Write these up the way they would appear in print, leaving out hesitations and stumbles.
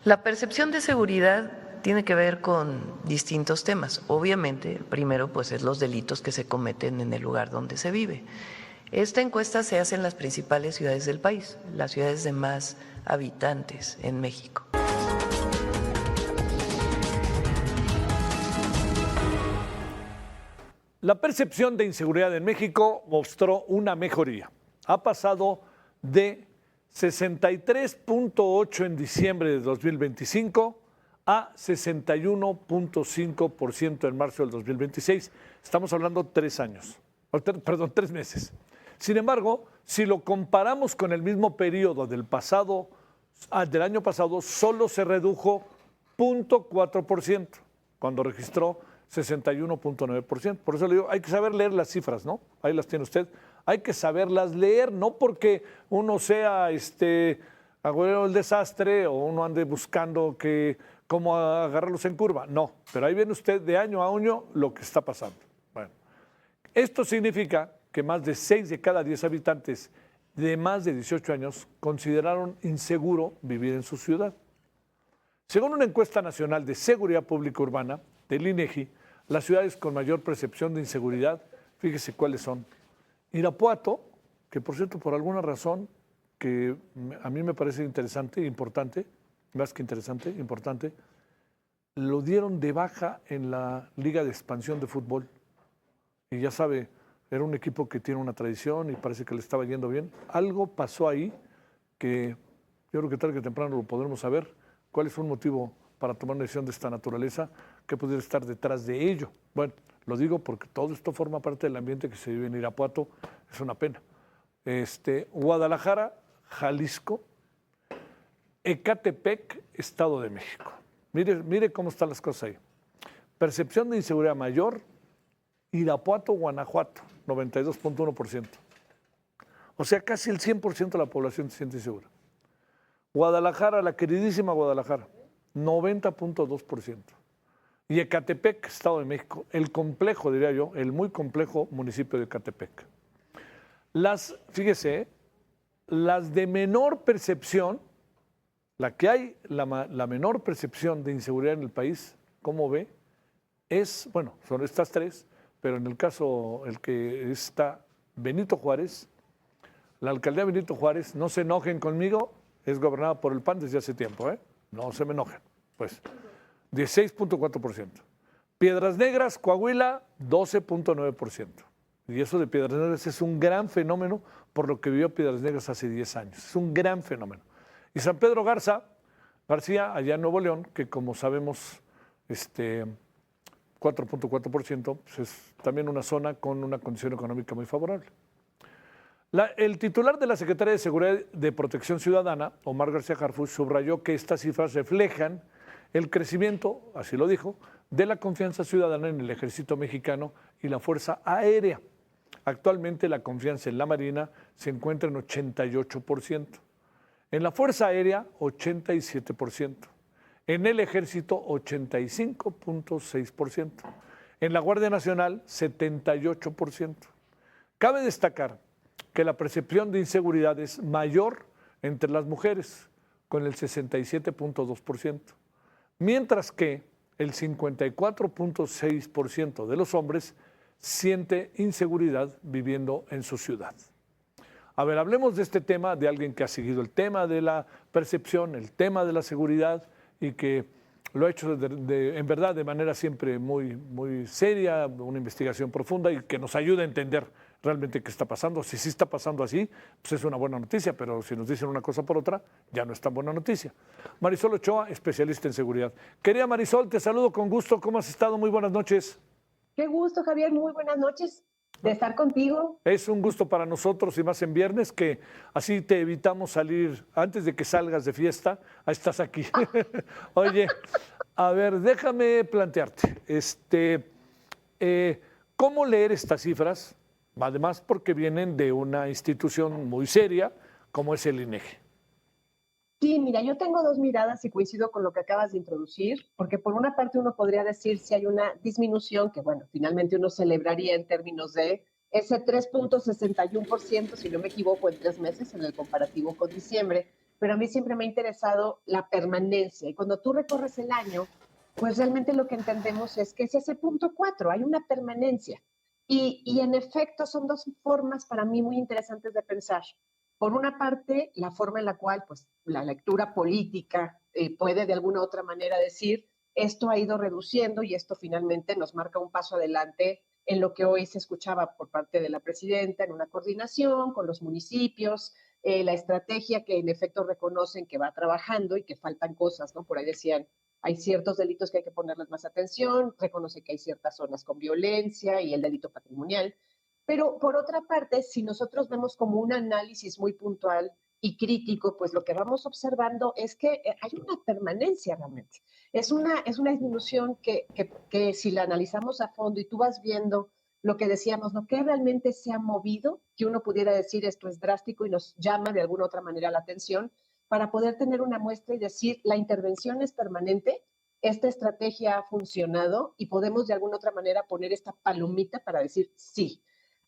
La percepción de seguridad tiene que ver con distintos temas. Obviamente, primero, pues es los delitos que se cometen en el lugar donde se vive. Esta encuesta se hace en las principales ciudades del país, las ciudades de más habitantes en México. La percepción de inseguridad en México mostró una mejoría. Ha pasado de 63.8 en diciembre de 2025 a 61.5% en marzo del 2026. Estamos hablando 3 años, perdón, 3 meses. Sin embargo, si lo comparamos con el mismo periodo del año pasado, solo se redujo 0.4%, cuando registró 61.9%. Por eso le digo, hay que saber leer las cifras, ¿no? Ahí las tiene usted. Hay que saberlas leer, no porque uno sea agüero del desastre o uno ande buscando cómo agarrarlos en curva. No, pero ahí viene usted de año a año lo que está pasando. Bueno, esto significa que más de 6 de cada 10 habitantes de más de 18 años consideraron inseguro vivir en su ciudad. Según una encuesta nacional de seguridad pública urbana del INEGI, las ciudades con mayor percepción de inseguridad, fíjese cuáles son. Irapuato, que por cierto, por alguna razón que a mí me parece interesante, importante, más que interesante, importante, lo dieron de baja en la Liga de Expansión de Fútbol. Y ya sabe, era un equipo que tiene una tradición y parece que le estaba yendo bien. Algo pasó ahí que yo creo que tarde que temprano lo podremos saber. ¿Cuál es un motivo para tomar una decisión de esta naturaleza? ¿Qué pudiera estar detrás de ello? Bueno, lo digo porque todo esto forma parte del ambiente que se vive en Irapuato. Es una pena. Guadalajara, Jalisco, Ecatepec, Estado de México. Mire cómo están las cosas ahí. Percepción de inseguridad mayor, Irapuato, Guanajuato, 92.1%. O sea, casi el 100% de la población se siente insegura. Guadalajara, la queridísima Guadalajara, 90.2%. Y Ecatepec, Estado de México, el complejo, diría yo, el muy complejo municipio de Ecatepec. Fíjese, las de menor percepción, la menor percepción de inseguridad en el país, ¿cómo ve? Son estas 3, pero en el caso, el que está Benito Juárez, la alcaldía Benito Juárez, no se enojen conmigo, es gobernada por el PAN desde hace tiempo, no se me enojen, pues, 16.4%. Piedras Negras, Coahuila, 12.9%. Y eso de Piedras Negras es un gran fenómeno por lo que vivió Piedras Negras hace 10 años. Es un gran fenómeno. Y San Pedro García, allá en Nuevo León, que como sabemos, 4.4%, pues es también una zona con una condición económica muy favorable. El titular de la Secretaría de Seguridad de Protección Ciudadana, Omar García Harfuch, subrayó que estas cifras reflejan el crecimiento, así lo dijo, de la confianza ciudadana en el Ejército Mexicano y la Fuerza Aérea. Actualmente la confianza en la Marina se encuentra en 88%, en la Fuerza Aérea 87%, en el Ejército 85.6%, en la Guardia Nacional 78%. Cabe destacar que la percepción de inseguridad es mayor entre las mujeres, con el 67.2%, mientras que el 54.6% de los hombres siente inseguridad viviendo en su ciudad. A ver, hablemos de este tema de alguien que ha seguido el tema de la percepción, el tema de la seguridad y que lo ha hecho en verdad de manera siempre muy, muy seria, una investigación profunda y que nos ayuda a entender realmente qué está pasando. Si sí está pasando así, pues es una buena noticia, pero si nos dicen una cosa por otra, ya no es tan buena noticia. Marisol Ochoa, especialista en seguridad. Querida Marisol, te saludo con gusto. ¿Cómo has estado? Muy buenas noches. Qué gusto, Javier. Muy buenas noches de estar contigo. Es un gusto para nosotros y más en viernes, que así te evitamos salir antes de que salgas de fiesta. Ahí estás aquí. Oye, a ver, déjame plantearte, ¿cómo leer estas cifras? Además, porque vienen de una institución muy seria como es el INEGI. Sí, mira, yo tengo 2 miradas y coincido con lo que acabas de introducir, porque por una parte uno podría decir si hay una disminución, que bueno, finalmente uno celebraría en términos de ese 3.61%, si no me equivoco, en 3 meses, en el comparativo con diciembre, pero a mí siempre me ha interesado la permanencia. Y cuando tú recorres el año, pues realmente lo que entendemos es que es ese punto 4, hay una permanencia. Y en efecto son dos formas para mí muy interesantes de pensar. Por una parte, la forma en la cual pues, la lectura política puede de alguna u otra manera decir, esto ha ido reduciendo y esto finalmente nos marca un paso adelante en lo que hoy se escuchaba por parte de la presidenta, en una coordinación con los municipios, la estrategia que en efecto reconocen que va trabajando y que faltan cosas, ¿no? Por ahí decían, hay ciertos delitos que hay que ponerles más atención, reconoce que hay ciertas zonas con violencia y el delito patrimonial. Pero por otra parte, si nosotros vemos como un análisis muy puntual y crítico, pues lo que vamos observando es que hay una permanencia realmente. Es una disminución que si la analizamos a fondo y tú vas viendo lo que decíamos, ¿no? ¿Qué realmente se ha movido? Que uno pudiera decir esto es drástico y nos llama de alguna otra manera la atención para poder tener una muestra y decir la intervención es permanente, esta estrategia ha funcionado y podemos de alguna otra manera poner esta palomita para decir sí.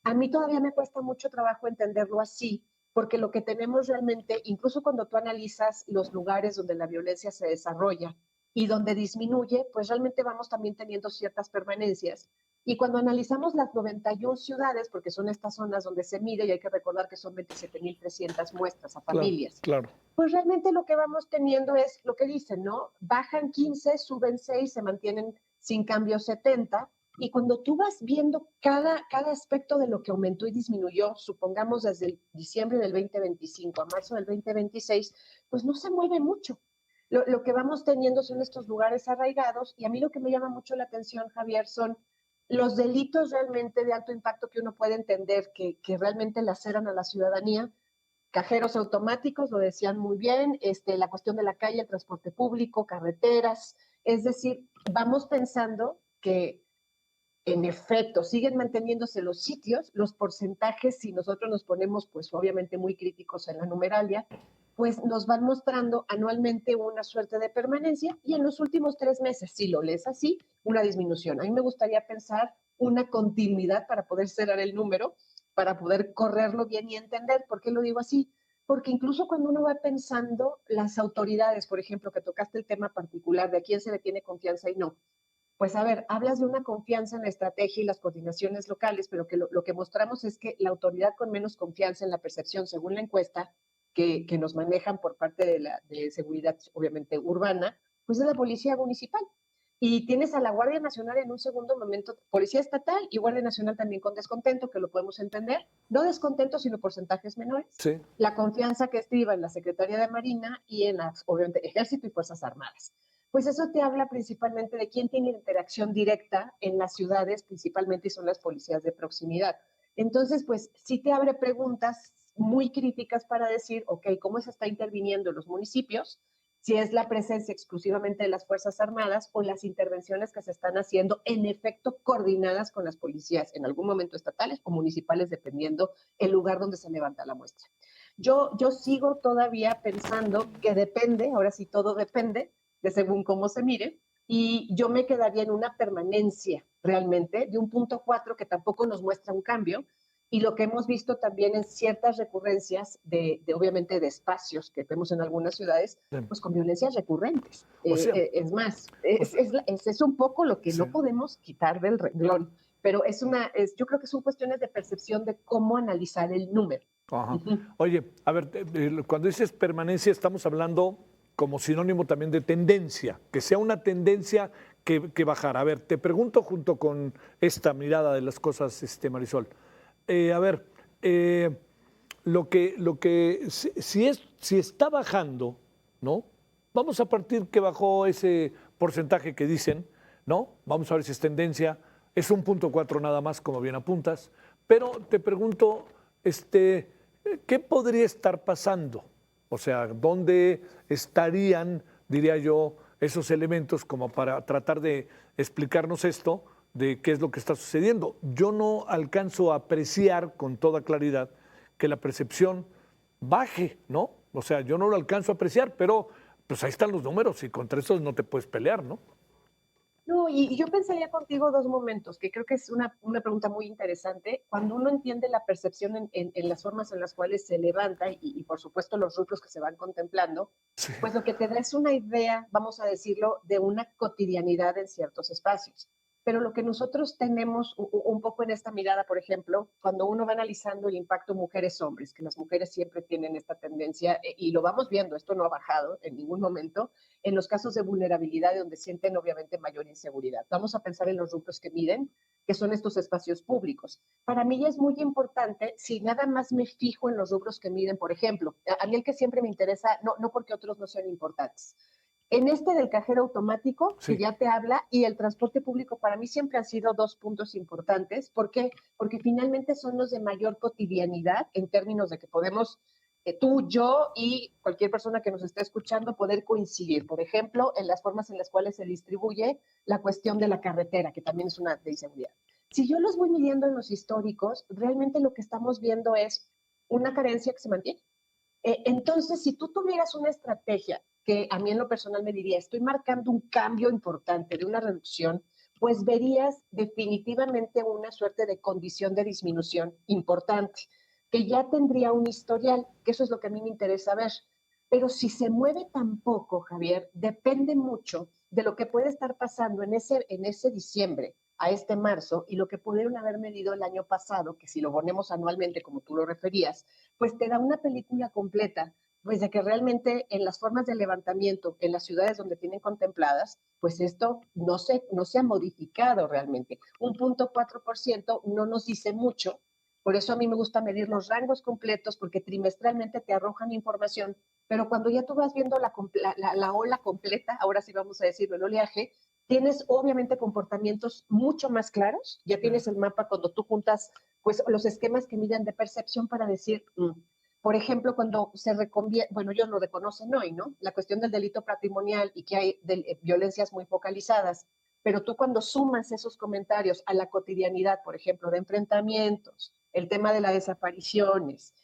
A mí todavía me cuesta mucho trabajo entenderlo así, porque lo que tenemos realmente, incluso cuando tú analizas los lugares donde la violencia se desarrolla y donde disminuye, pues realmente vamos también teniendo ciertas permanencias. Y cuando analizamos las 91 ciudades, porque son estas zonas donde se mide, y hay que recordar que son 27.300 muestras a Claro, familias, claro. pues realmente lo que vamos teniendo es lo que dicen, ¿no? Bajan 15, suben 6, se mantienen sin cambio 70, y cuando tú vas viendo cada aspecto de lo que aumentó y disminuyó, supongamos desde el diciembre del 2025 a marzo del 2026, pues no se mueve mucho. Lo que vamos teniendo son estos lugares arraigados y a mí lo que me llama mucho la atención, Javier, son los delitos realmente de alto impacto que uno puede entender que realmente laceran a la ciudadanía. Cajeros automáticos, lo decían muy bien, la cuestión de la calle, el transporte público, carreteras, es decir, vamos pensando que en efecto, siguen manteniéndose los sitios, los porcentajes, si nosotros nos ponemos, pues obviamente muy críticos en la numeralia, pues nos van mostrando anualmente una suerte de permanencia y en los últimos 3 meses, si lo lees así, una disminución. A mí me gustaría pensar una continuidad para poder cerrar el número, para poder correrlo bien y entender. ¿Por qué lo digo así? Porque incluso cuando uno va pensando las autoridades, por ejemplo, que tocaste el tema particular de a quién se le tiene confianza y no, pues a ver, hablas de una confianza en la estrategia y las coordinaciones locales, pero que lo que mostramos es que la autoridad con menos confianza en la percepción, según la encuesta que nos manejan por parte de seguridad, obviamente urbana, pues es la policía municipal. Y tienes a la Guardia Nacional en un segundo momento, policía estatal y Guardia Nacional también con descontento, que lo podemos entender, no descontento, sino porcentajes menores. Sí. La confianza que estriba en la Secretaría de Marina y en las, obviamente, Ejército y Fuerzas Armadas. Pues eso te habla principalmente de quién tiene interacción directa en las ciudades, principalmente y son las policías de proximidad. Entonces, pues sí te abre preguntas muy críticas para decir, ok, ¿cómo se está interviniendo en los municipios? Si es la presencia exclusivamente de las Fuerzas Armadas o las intervenciones que se están haciendo en efecto coordinadas con las policías, en algún momento estatales o municipales, dependiendo el lugar donde se levanta la muestra. Yo sigo todavía pensando que depende, ahora sí todo depende, de según cómo se mire, y yo me quedaría en una permanencia realmente de un punto 4 que tampoco nos muestra un cambio, y lo que hemos visto también en ciertas recurrencias obviamente de espacios que vemos en algunas ciudades, Sí. pues con violencias recurrentes. O sea, Es más, o sea, es un poco lo que sí. no podemos quitar del renglón, pero yo creo que son cuestiones de percepción de cómo analizar el número. Ajá. Oye, a ver, cuando dices permanencia, estamos hablando como sinónimo también de tendencia, que sea una tendencia que bajara. A ver, te pregunto junto con esta mirada de las cosas, Marisol. A ver, si está bajando, ¿no? Vamos a partir que bajó ese porcentaje que dicen, ¿no? Vamos a ver si es tendencia. Es un 0.4 nada más, como bien apuntas. Pero te pregunto, ¿qué podría estar pasando? O sea, ¿dónde estarían, diría yo, esos elementos como para tratar de explicarnos esto de qué es lo que está sucediendo? Yo no alcanzo a apreciar con toda claridad que la percepción baje, ¿no? O sea, yo no lo alcanzo a apreciar, pero pues ahí están los números y contra esos no te puedes pelear, ¿no? No, y yo pensaría contigo dos momentos, que creo que es una pregunta muy interesante. Cuando uno entiende la percepción en las formas en las cuales se levanta y por supuesto los rubros que se van contemplando, Sí. pues lo que te da es una idea, vamos a decirlo, de una cotidianidad en ciertos espacios. Pero lo que nosotros tenemos un poco en esta mirada, por ejemplo, cuando uno va analizando el impacto mujeres-hombres, que las mujeres siempre tienen esta tendencia, y lo vamos viendo, esto no ha bajado en ningún momento, en los casos de vulnerabilidad donde sienten obviamente mayor inseguridad. Vamos a pensar en los rubros que miden, que son estos espacios públicos. Para mí es muy importante, si nada más me fijo en los rubros que miden, por ejemplo, a mí el que siempre me interesa, no porque otros no sean importantes, en este del cajero automático, Sí. que ya te habla, y el transporte público para mí siempre han sido dos puntos importantes. ¿Por qué? Porque finalmente son los de mayor cotidianidad en términos de que podemos, tú, yo y cualquier persona que nos esté escuchando, poder coincidir. Por ejemplo, en las formas en las cuales se distribuye la cuestión de la carretera, que también es una de inseguridad. Si yo los voy midiendo en los históricos, realmente lo que estamos viendo es una carencia que se mantiene. Entonces, si tú tuvieras una estrategia que a mí en lo personal me diría, estoy marcando un cambio importante de una reducción, pues verías definitivamente una suerte de condición de disminución importante, que ya tendría un historial, que eso es lo que a mí me interesa ver. Pero si se mueve tan poco, Javier, depende mucho de lo que puede estar pasando en ese diciembre a este marzo y lo que pudieron haber medido el año pasado, que si lo ponemos anualmente, como tú lo referías, pues te da una película completa, pues de que realmente en las formas de levantamiento en las ciudades donde tienen contempladas, pues esto no se ha modificado realmente. 1.4% no nos dice mucho, por eso a mí me gusta medir los rangos completos porque trimestralmente te arrojan información, pero cuando ya tú vas viendo la ola completa, ahora sí vamos a decirlo, el oleaje, tienes obviamente comportamientos mucho más claros, ya tienes el mapa cuando tú juntas pues los esquemas que miden de percepción para decir, por ejemplo, cuando se reconvierte, bueno, ellos lo reconocen hoy, ¿no? La cuestión del delito patrimonial y que hay violencias muy focalizadas, pero tú cuando sumas esos comentarios a la cotidianidad, por ejemplo, de enfrentamientos, el tema de las desapariciones,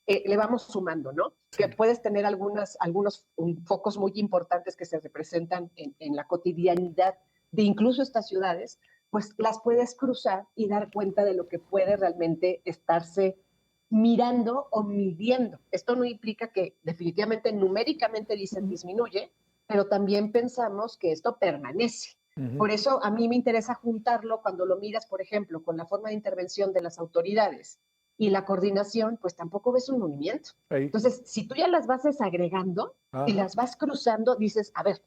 le vamos sumando, ¿no? Sí. Que puedes tener algunos focos muy importantes que se representan en la cotidianidad de incluso estas ciudades, pues las puedes cruzar y dar cuenta de lo que puede realmente estarse mirando o midiendo. Esto no implica que definitivamente numéricamente dicen disminuye, pero también pensamos que esto permanece. Por eso a mí me interesa juntarlo cuando lo miras, por ejemplo, con la forma de intervención de las autoridades y la coordinación, pues tampoco ves un movimiento. Ahí. Entonces, si tú ya las vas desagregando y las vas cruzando, dices, a ver,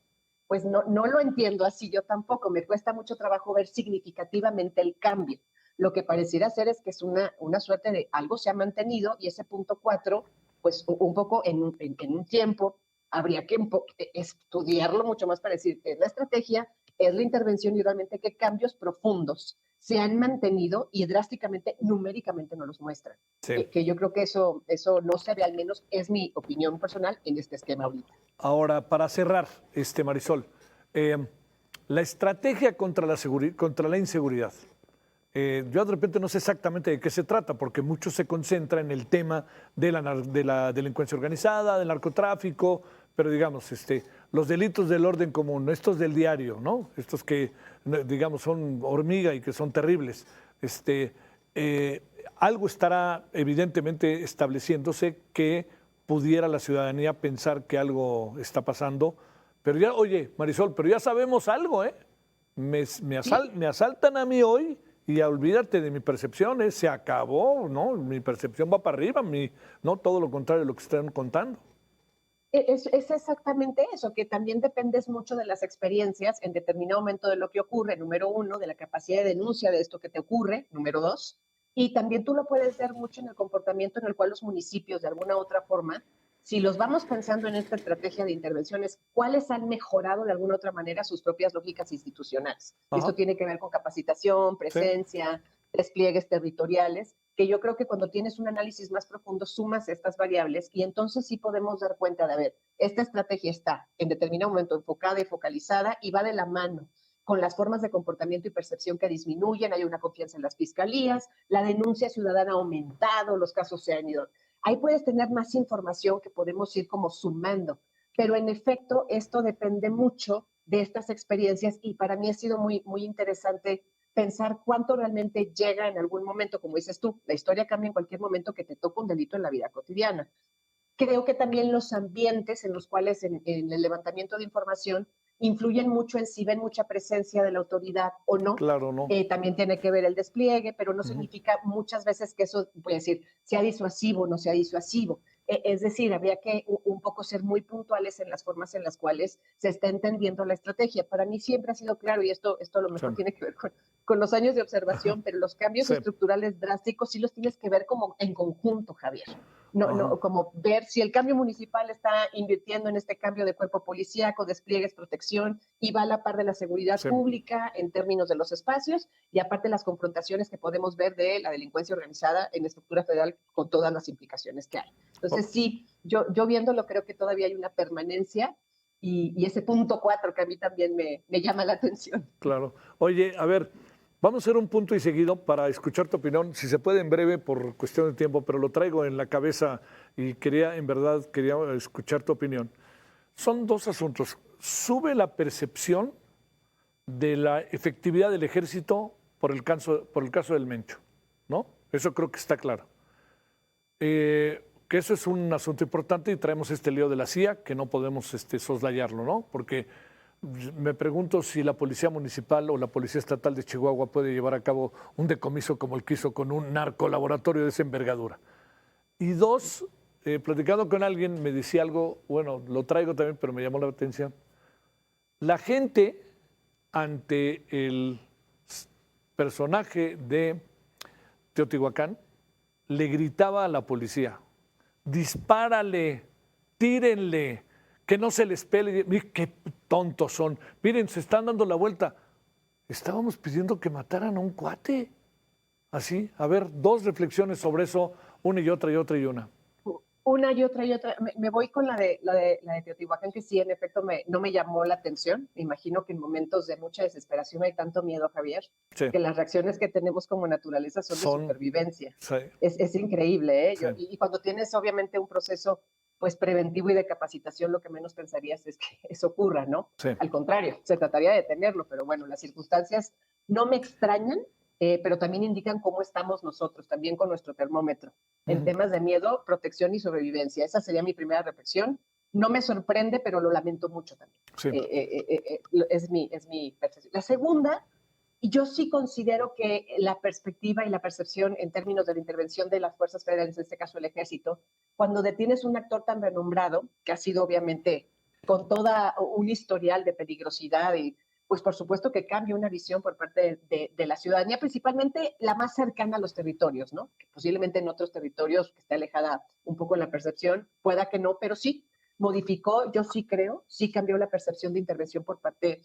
pues no lo entiendo así, yo tampoco, me cuesta mucho trabajo ver significativamente el cambio. Lo que pareciera ser es que es una suerte de algo se ha mantenido y ese punto 4, pues un poco en un tiempo, habría que estudiarlo mucho más para decir, es la estrategia, es la intervención y realmente qué cambios profundos se han mantenido y drásticamente, numéricamente no los muestran. Sí. Que yo creo que eso no se ve, al menos es mi opinión personal en este esquema ahorita. Ahora, para cerrar, Marisol, la estrategia contra la inseguridad. Yo de repente no sé exactamente de qué se trata, porque mucho se concentra en el tema de la delincuencia organizada, del narcotráfico, pero digamos, los delitos del orden común, estos del diario, ¿no? Estos que, digamos, son hormiga y que son terribles. Algo estará evidentemente estableciéndose que pudiera la ciudadanía pensar que algo está pasando, pero ya, oye, Marisol, pero ya sabemos algo, ¿eh? Me asaltan a mí hoy y olvídate de mi percepción, se acabó, ¿no? Mi percepción va para arriba, no todo lo contrario de lo que están contando. Es exactamente eso, que también dependes mucho de las experiencias en determinado momento de lo que ocurre, número uno, de la capacidad de denuncia de esto que te ocurre, número dos, y también tú lo puedes ver mucho en el comportamiento en el cual los municipios, de alguna u otra forma, si los vamos pensando en esta estrategia de intervenciones, ¿cuáles han mejorado de alguna u otra manera sus propias lógicas institucionales? Esto tiene que ver con capacitación, presencia, sí, despliegues territoriales, que yo creo que cuando tienes un análisis más profundo sumas estas variables y entonces sí podemos dar cuenta de, a ver, esta estrategia está en determinado momento enfocada y focalizada y va de la mano con las formas de comportamiento y percepción que disminuyen, hay una confianza en las fiscalías, la denuncia ciudadana ha aumentado, los casos se han ido. Ahí puedes tener más información que podemos ir como sumando. pero en efecto esto depende mucho de estas experiencias y para mí ha sido muy, muy interesante pensar cuánto realmente llega en algún momento, como dices tú, la historia cambia en cualquier momento que te toca un delito en la vida cotidiana. Creo que también los ambientes en los cuales en el levantamiento de información influyen mucho en si ven mucha presencia de la autoridad o no. Claro, no. También tiene que ver el despliegue, pero no significa muchas veces que eso, voy a decir, sea disuasivo o no sea disuasivo. Es decir, habría que un poco ser muy puntuales en las formas en las cuales se está entendiendo la estrategia. Para mí siempre ha sido claro, y esto a lo mejor tiene que ver con los años de observación, pero los cambios estructurales drásticos sí los tienes que ver como en conjunto, Javier. No, como ver si el cambio municipal está invirtiendo en este cambio de cuerpo policíaco, despliegues, protección, y va a la par de la seguridad pública en términos de los espacios, y aparte las confrontaciones que podemos ver de la delincuencia organizada en la estructura federal con todas las implicaciones que hay. Entonces, sí, yo viéndolo creo que todavía hay una permanencia y ese punto 4 que a mí también me llama la atención. Claro. Oye, a ver, vamos a hacer un punto y seguido para escuchar tu opinión, si se puede en breve por cuestión de tiempo, pero lo traigo en la cabeza y quería escuchar tu opinión. Son dos asuntos. Sube la percepción de la efectividad del ejército por el caso del Mencho, ¿no? Eso creo que está claro. Que eso es un asunto importante y traemos este lío de la CIA que no podemos soslayarlo, ¿no? Porque me pregunto si la Policía Municipal o la Policía Estatal de Chihuahua puede llevar a cabo un decomiso como el que hizo con un narcolaboratorio de esa envergadura. Y dos, platicando con alguien me decía algo, bueno, lo traigo también, pero me llamó la atención. La gente ante el personaje de Teotihuacán le gritaba a la policía: dispárale, tírenle, que no se les pele. Miren qué tontos son. Miren, se están dando la vuelta. Estábamos pidiendo que mataran a un cuate. Así, a ver, dos reflexiones sobre eso, una y otra y otra y una. Una y otra y otra. Me voy con la de Teotihuacán, que sí, en efecto, no me llamó la atención. Me imagino que en momentos de mucha desesperación hay tanto miedo, Javier, que las reacciones que tenemos como naturaleza son de supervivencia. Sí. Es increíble, ¿eh? Sí. Y cuando tienes, obviamente, un proceso pues preventivo y de capacitación, lo que menos pensarías es que eso ocurra, ¿no? Sí. Al contrario, se trataría de detenerlo, pero bueno, las circunstancias no me extrañan, pero también indican cómo estamos nosotros, también con nuestro termómetro, en temas de miedo, protección y sobrevivencia. Esa sería mi primera reflexión. No me sorprende, pero lo lamento mucho también. Sí. Es mi percepción. La segunda, y yo sí considero que la perspectiva y la percepción en términos de la intervención de las fuerzas federales, en este caso el ejército, cuando detienes un actor tan renombrado, que ha sido obviamente con toda un historial de peligrosidad y pues por supuesto que cambia una visión por parte de la ciudadanía, principalmente la más cercana a los territorios, ¿no? Que posiblemente en otros territorios que esté alejada un poco en la percepción, pueda que no, pero sí modificó, yo sí creo, sí cambió la percepción de intervención por parte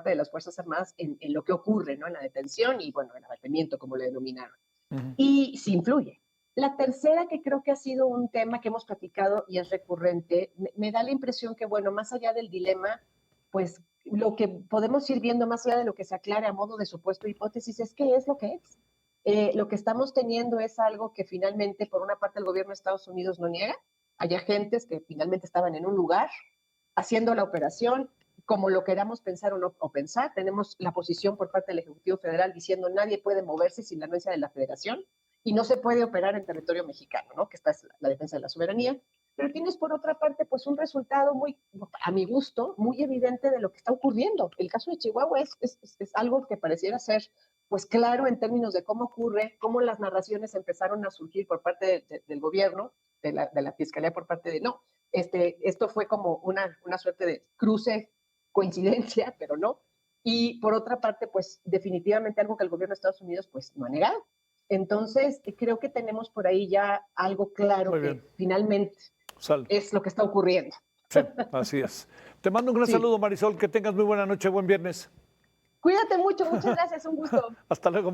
de las Fuerzas Armadas en lo que ocurre, ¿no? En la detención y, bueno, el abatimiento, como le denominaron. Y sí influye. La tercera, que creo que ha sido un tema que hemos platicado y es recurrente, me da la impresión que, bueno, más allá del dilema, pues lo que podemos ir viendo más allá de lo que se aclare a modo de supuesto hipótesis es qué es lo que es. Lo que estamos teniendo es algo que finalmente, por una parte, el gobierno de Estados Unidos no niega. Hay agentes que finalmente estaban en un lugar haciendo la operación, como lo queramos pensar o no o pensar. Tenemos la posición por parte del Ejecutivo Federal diciendo nadie puede moverse sin la anuencia de la Federación y no se puede operar en territorio mexicano, ¿no? Que esta es la defensa de la soberanía. Pero tienes por otra parte pues un resultado muy, a mi gusto, muy evidente de lo que está ocurriendo. El caso de Chihuahua es algo que pareciera ser pues claro en términos de cómo ocurre, cómo las narraciones empezaron a surgir por parte del gobierno, de la Fiscalía por parte de, no, esto fue como una suerte de cruce, coincidencia, pero no. Y por otra parte, pues definitivamente algo que el gobierno de Estados Unidos pues no ha negado. Entonces, creo que tenemos por ahí ya algo claro que finalmente es lo que está ocurriendo. Sí, así es. Te mando un gran saludo, Marisol, que tengas muy buena noche, buen viernes. Cuídate mucho, muchas gracias, un gusto. Hasta luego.